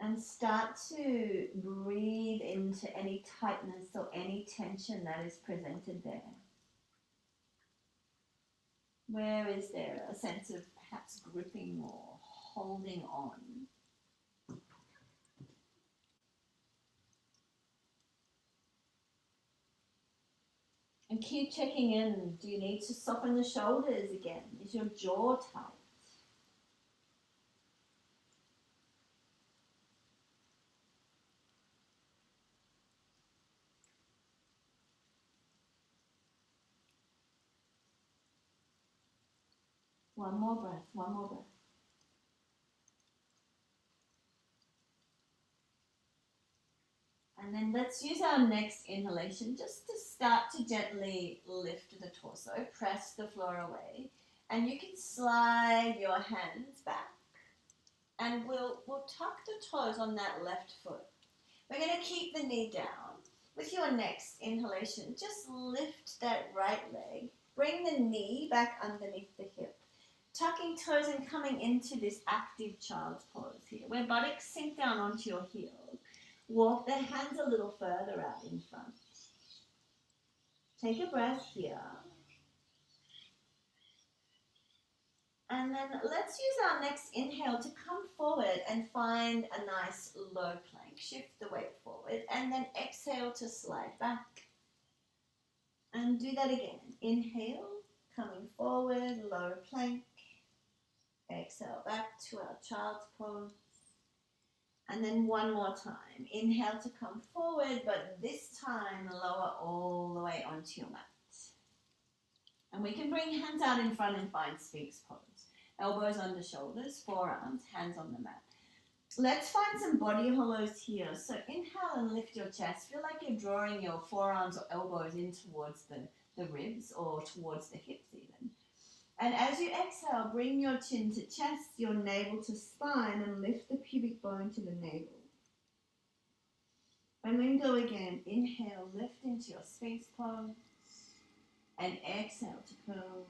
And start to breathe into any tightness or any tension that is presented there. Where is there a sense of perhaps gripping or holding on? And keep checking in. Do you need to soften the shoulders again? Is your jaw tight? One more breath, one more breath. And then let's use our next inhalation just to start to gently lift the torso, press the floor away. And you can slide your hands back. And we'll tuck the toes on that left foot. We're going to keep the knee down. With your next inhalation, just lift that right leg. Bring the knee back underneath the hip. Tucking toes and coming into this active child's pose here, where buttocks sink down onto your heels. Walk the hands a little further out in front. Take a breath here. And then let's use our next inhale to come forward and find a nice low plank. Shift the weight forward and then exhale to slide back. And do that again. Inhale, coming forward, low plank. Exhale back to our child's pose. And then one more time. Inhale to come forward, but this time lower all the way onto your mat. And we can bring hands out in front and find Sphinx pose. Elbows under shoulders, forearms, hands on the mat. Let's find some body hollows here. So inhale and lift your chest. Feel like you're drawing your forearms or elbows in towards the ribs or towards the hips even. And as you exhale, bring your chin to chest, your navel to spine, and lift the pubic bone to the navel. And then go again. Inhale, lift into your Sphinx pose. And exhale to curl.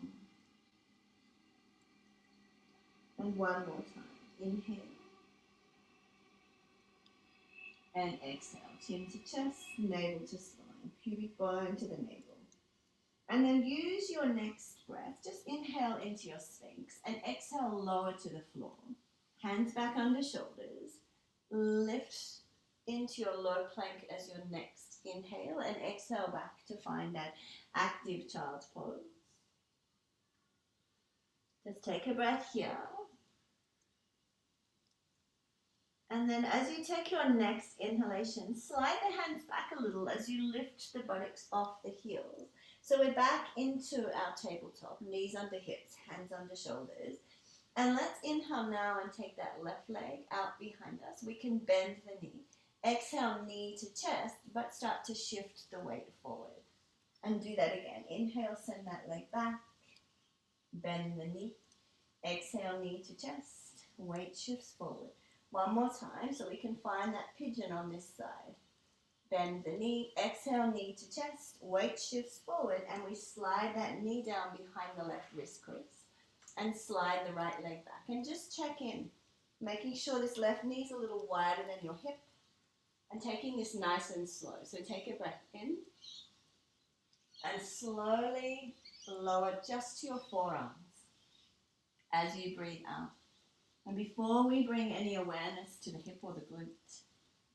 And one more time. Inhale. And exhale. Chin to chest, navel to spine, pubic bone to the navel. And then use your next breath. Just inhale into your Sphinx and exhale lower to the floor. Hands back under shoulders. Lift into your low plank as your next inhale and exhale back to find that active child's pose. Just take a breath here. And then as you take your next inhalation, slide the hands back a little as you lift the buttocks off the heels. So we're back into our tabletop, knees under hips, hands under shoulders. And let's inhale now and take that left leg out behind us. We can bend the knee. Exhale, knee to chest, but start to shift the weight forward. And do that again. Inhale, send that leg back. Bend the knee. Exhale, knee to chest. Weight shifts forward. One more time so we can find that pigeon on this side. Bend the knee, exhale, knee to chest, weight shifts forward, and we slide that knee down behind the left wrist crease and slide the right leg back. And just check in, making sure this left knee is a little wider than your hip and taking this nice and slow. So take a breath in and slowly lower just to your forearms as you breathe out. And before we bring any awareness to the hip or the glute,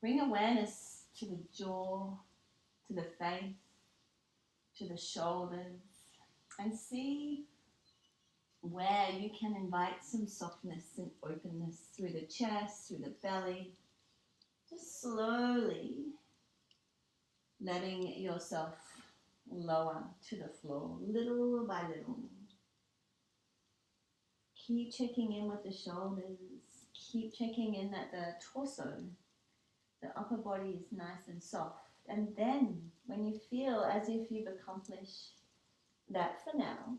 bring awareness to the jaw, to the face, to the shoulders, and see where you can invite some softness and openness through the chest, through the belly. Just slowly letting yourself lower to the floor, little by little. Keep checking in with the shoulders. Keep checking in that the torso, the upper body is nice and soft. And then when you feel as if you've accomplished that for now,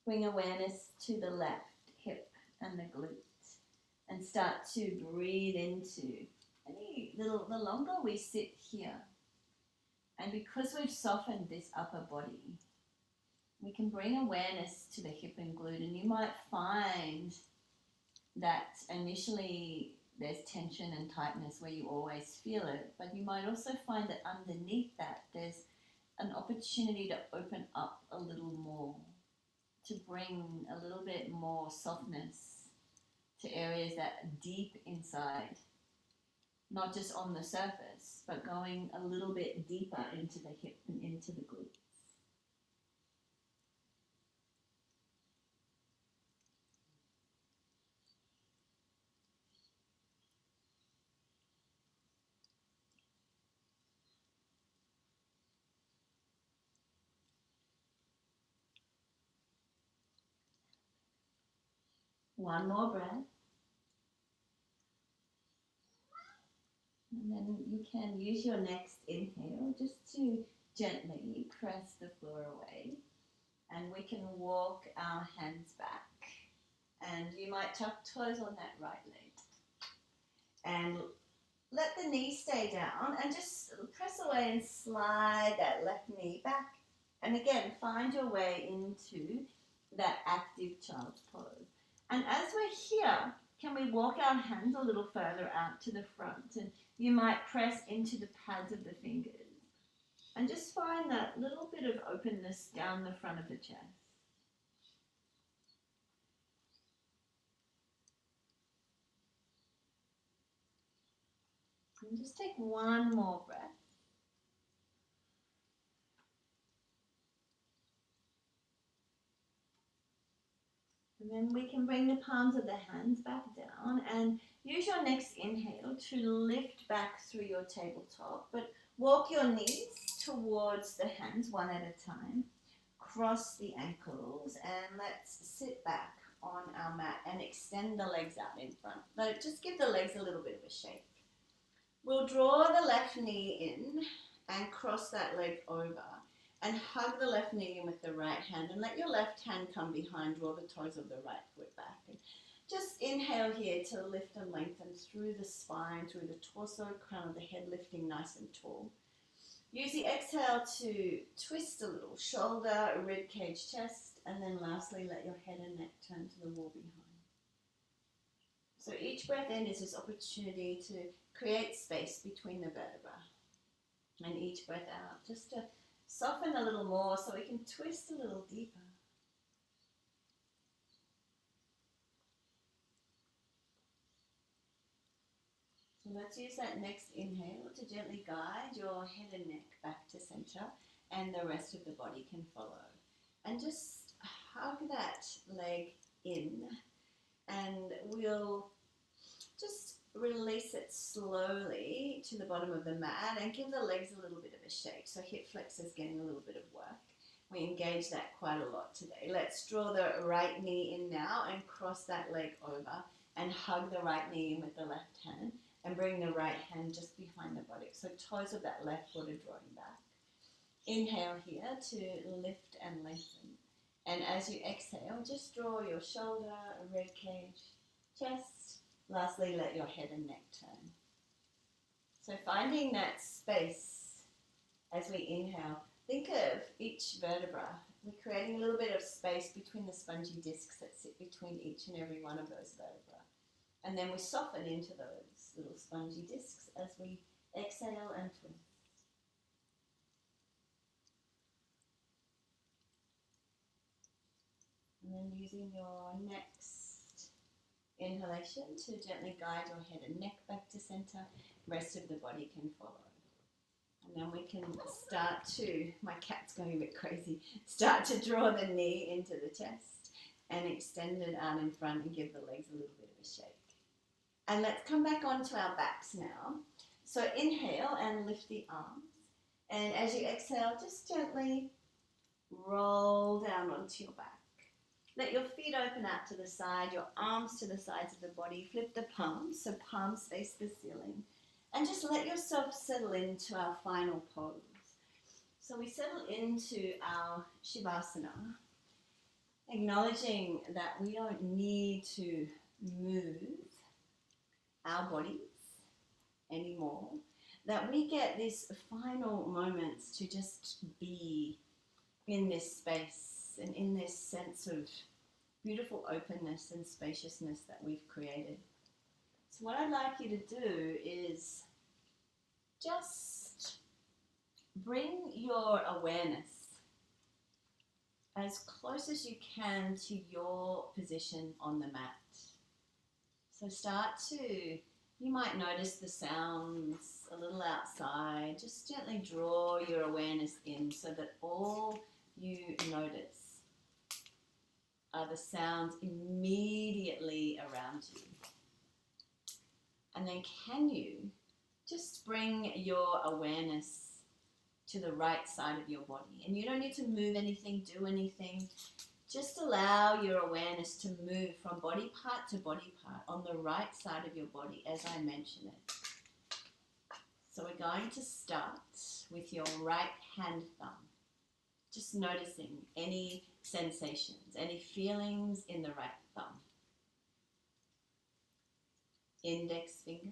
bring awareness to the left hip and the glute and start to breathe into the longer we sit here. And because we've softened this upper body, we can bring awareness to the hip and glute, and you might find that initially there's tension and tightness where you always feel it, but you might also find that underneath that there's an opportunity to open up a little more, to bring a little bit more softness to areas that are deep inside, not just on the surface, but going a little bit deeper into the hip and into the glutes. One more breath. And then you can use your next inhale just to gently press the floor away. And we can walk our hands back. And you might tuck toes on that right leg. And let the knee stay down and just press away and slide that left knee back. And again, find your way into that active child's pose. And as we're here, can we walk our hands a little further out to the front? And you might press into the pads of the fingers. And just find that little bit of openness down the front of the chest. And just take one more breath. And then we can bring the palms of the hands back down and use your next inhale to lift back through your tabletop, but walk your knees towards the hands one at a time. Cross the ankles and let's sit back on our mat and extend the legs out in front. But just give the legs a little bit of a shake. We'll draw the left knee in and cross that leg over. And hug the left knee in with the right hand and let your left hand come behind, draw the toes of the right foot back. And just inhale here to lift and lengthen through the spine, through the torso, crown of the head lifting nice and tall. Use the exhale to twist a little, shoulder, rib cage, chest, and then lastly let your head and neck turn to the wall behind. So each breath in is this opportunity to create space between the vertebrae. And each breath out, just to soften a little more so we can twist a little deeper. So let's use that next inhale to gently guide your head and neck back to center, and the rest of the body can follow. And just hug that leg in, and we'll just release it slowly to the bottom of the mat and give the legs a little bit of a shake. So hip flexors getting a little bit of work. We engage that quite a lot today. Let's draw the right knee in now and cross that leg over and hug the right knee in with the left hand and bring the right hand just behind the buttock. So toes of that left foot are drawing back. Inhale here to lift and lengthen. And as you exhale, just draw your shoulder, rib cage, chest. Lastly, let your head and neck turn. So finding that space as we inhale, think of each vertebra. We're creating a little bit of space between the spongy discs that sit between each and every one of those vertebrae. And then we soften into those little spongy discs as we exhale and twist. And then using your next inhalation to gently guide your head and neck back to center, rest of the body can follow. And then we can start to, my cat's going a bit crazy, start to draw the knee into the chest and extend it out in front and give the legs a little bit of a shake. And let's come back onto our backs now. So inhale and lift the arms. And as you exhale, just gently roll down onto your back. Let your feet open out to the side, your arms to the sides of the body. Flip the palms, so palms face the ceiling. And just let yourself settle into our final pose. So we settle into our Shavasana, acknowledging that we don't need to move our bodies anymore, that we get these final moments to just be in this space and in this sense of beautiful openness and spaciousness that we've created. So what I'd like you to do is just bring your awareness as close as you can to your position on the mat. So you might notice the sounds a little outside. Just gently draw your awareness in so that all you notice are the sounds immediately around you. And then can you just bring your awareness to the right side of your body? And you don't need to move anything, do anything. Just allow your awareness to move from body part to body part on the right side of your body as I mention it. So we're going to start with your right hand thumb. Just noticing any sensations, any feelings in the right thumb. Index finger,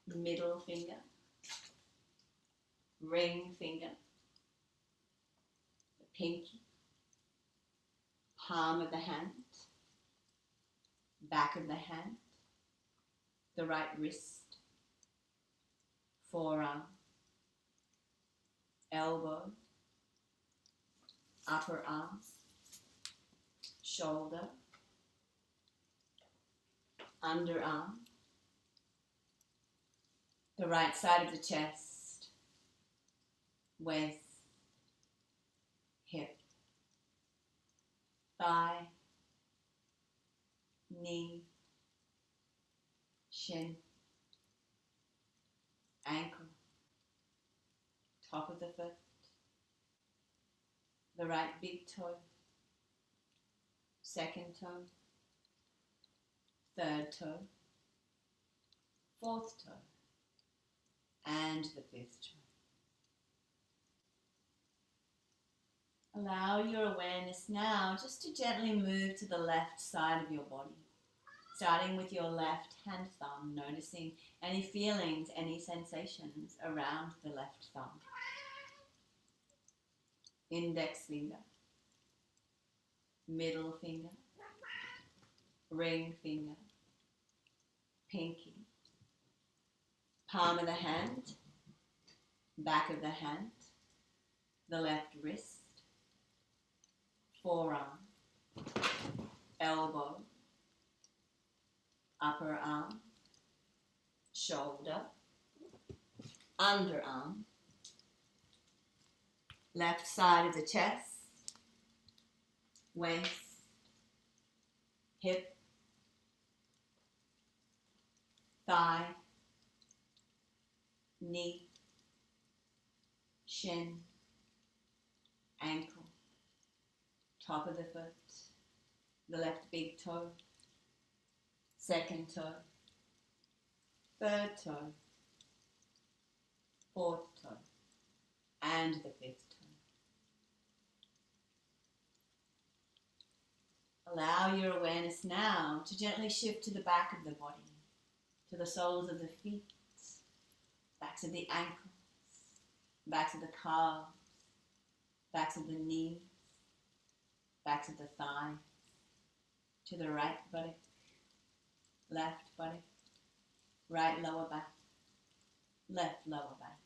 middle finger, ring finger, the pinky, palm of the hand, back of the hand, the right wrist, forearm, elbow, upper arm, shoulder, underarm, the right side of the chest, waist, hip, thigh, knee, shin, ankle, top of the foot, the right big toe, second toe, third toe, fourth toe, and the fifth toe. Allow your awareness now just to gently move to the left side of your body, starting with your left hand thumb, noticing any feelings, any sensations around the left thumb. Index finger, middle finger, ring finger, pinky, palm of the hand, back of the hand, the left wrist, forearm, elbow, upper arm, shoulder, underarm, left side of the chest, waist, hip, thigh, knee, shin, ankle, top of the foot, the left big toe, second toe, third toe, fourth toe, and the fifth toe. Allow your awareness now to gently shift to the back of the body, to the soles of the feet, backs of the ankles, backs of the calves, backs of the knees, backs of the thighs, to the right buttock, left buttock, right lower back, left lower back,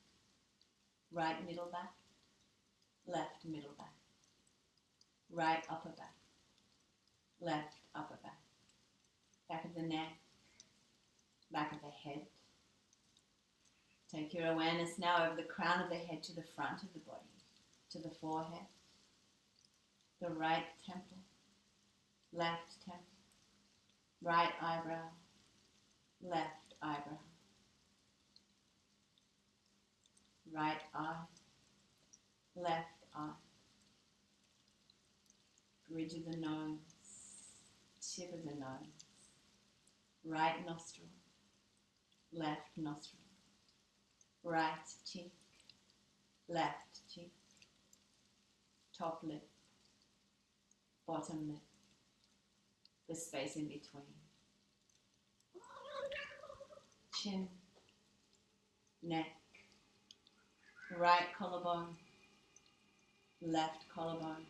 right middle back, left middle back, right upper back, left upper back, back of the neck, back of the head. Take your awareness now over the crown of the head to the front of the body, to the forehead, the right temple, left temple, right eyebrow, left eyebrow, right eye, left eye, bridge of the nose, tip of the nose, right nostril, left nostril, right cheek, left cheek, top lip, bottom lip, the space in between, chin, neck, right collarbone, left collarbone,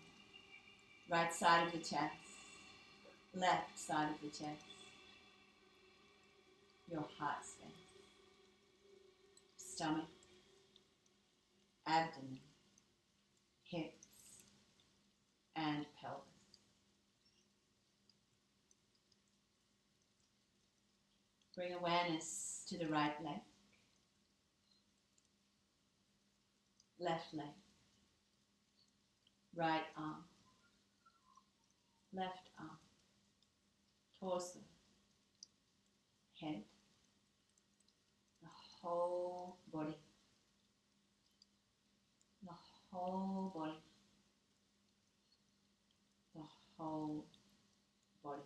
right side of the chest, left side of the chest, your heart space, stomach, abdomen, hips, and pelvis. Bring awareness to the right leg, left leg, right arm, left arm, torso, head, the whole body, the whole body, the whole body.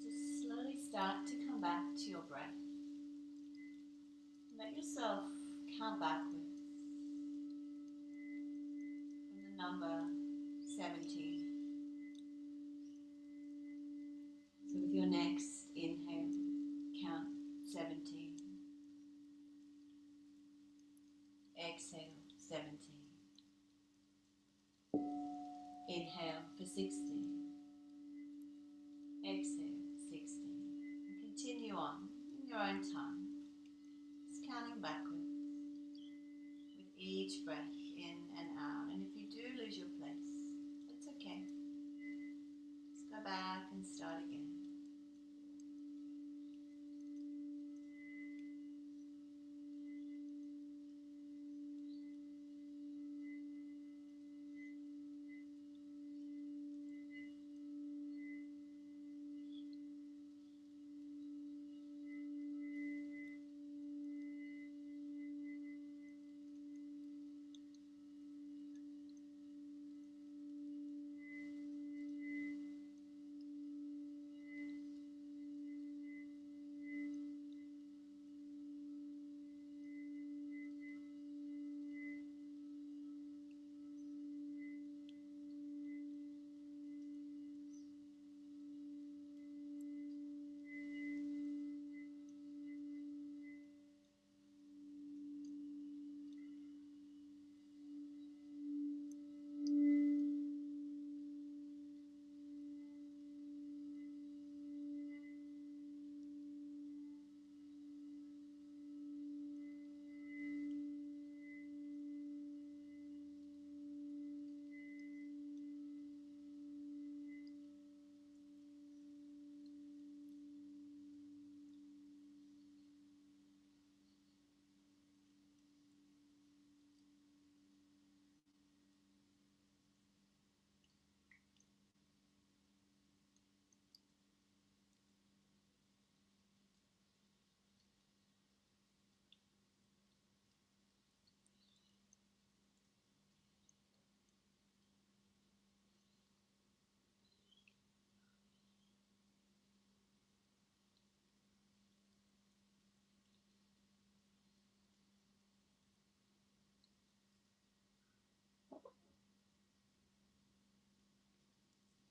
Just slowly start to come back to your breath. Let yourself count backwards from the number 17. So with your next inhale, count 17. Exhale, 17. Inhale for 16. Exhale, 16. And continue on in your own time, just counting backwards with each breath in and out. And if you do lose your place, that's okay. Just go back and start again.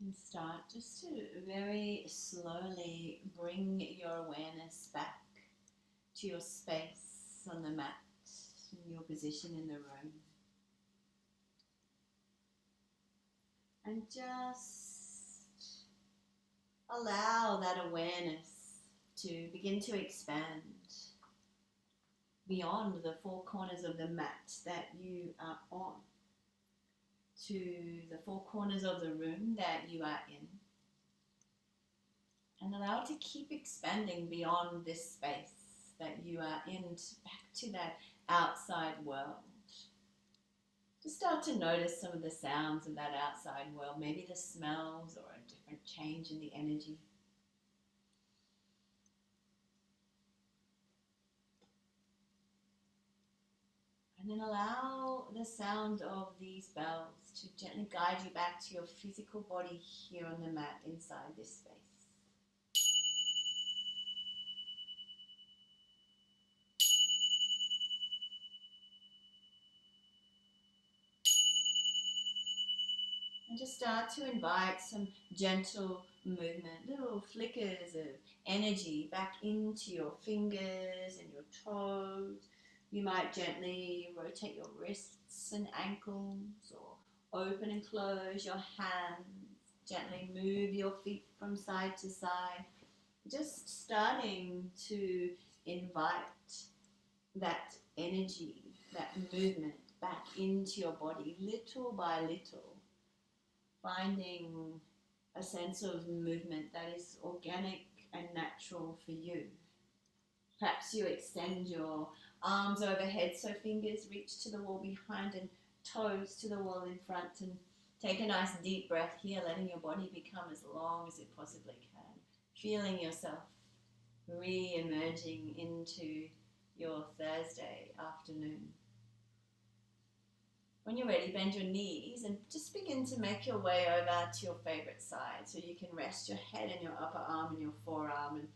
And start just to very slowly bring your awareness back to your space on the mat, your position in the room. And just allow that awareness to begin to expand beyond the four corners of the mat that you are on, to the four corners of the room that you are in, and allow it to keep expanding beyond this space that you are in, back to that outside world. Just start to notice some of the sounds of that outside world, maybe the smells or a different change in the energy. And then allow the sound of these bells to gently guide you back to your physical body here on the mat inside this space. And just start to invite some gentle movement, little flickers of energy back into your fingers and your toes. You might gently rotate your wrists and ankles, or open and close your hands. Gently move your feet from side to side. Just starting to invite that energy, that movement back into your body little by little, finding a sense of movement that is organic and natural for you. Perhaps you extend your arms overhead so fingers reach to the wall behind and toes to the wall in front, and take a nice deep breath here, letting your body become as long as it possibly can. Feeling yourself re-emerging into your Thursday afternoon. When you're ready, bend your knees and just begin to make your way over to your favorite side. So you can rest your head and your upper arm and your forearm, and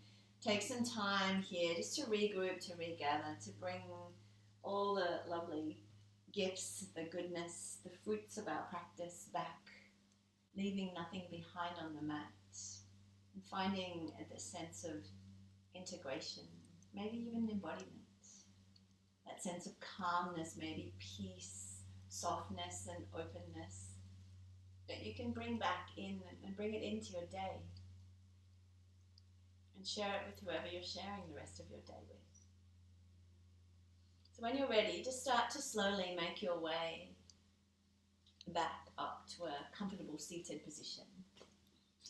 take some time here just to regroup, to regather, to bring all the lovely gifts, the goodness, the fruits of our practice back, leaving nothing behind on the mat, and finding the sense of integration, maybe even embodiment, that sense of calmness, maybe peace, softness and openness that you can bring back in and bring it into your day, and share it with whoever you're sharing the rest of your day with. So when you're ready, just start to slowly make your way back up to a comfortable seated position.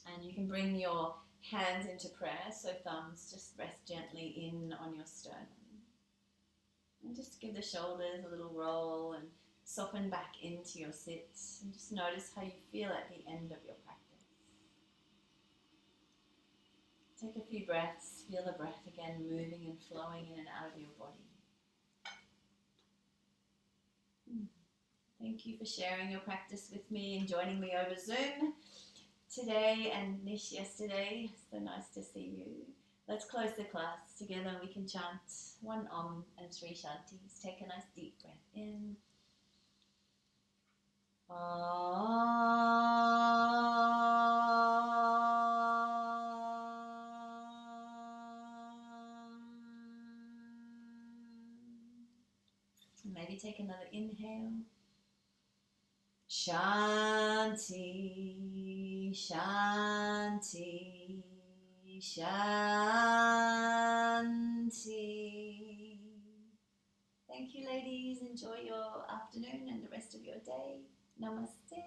And you can bring your hands into prayer, so thumbs just rest gently in on your sternum. And just give the shoulders a little roll and soften back into your sit, and just notice how you feel at the end of your practice. Take a few breaths, feel the breath again moving and flowing in and out of your body. Thank you for sharing your practice with me and joining me over Zoom today, and Nish yesterday. So nice to see you. Let's close the class together. We can chant one Om and 3 Shantis. Take a nice deep breath in. Maybe take another inhale. Shanti, Shanti, Shanti. Thank you, ladies. Enjoy your afternoon and the rest of your day. Namaste.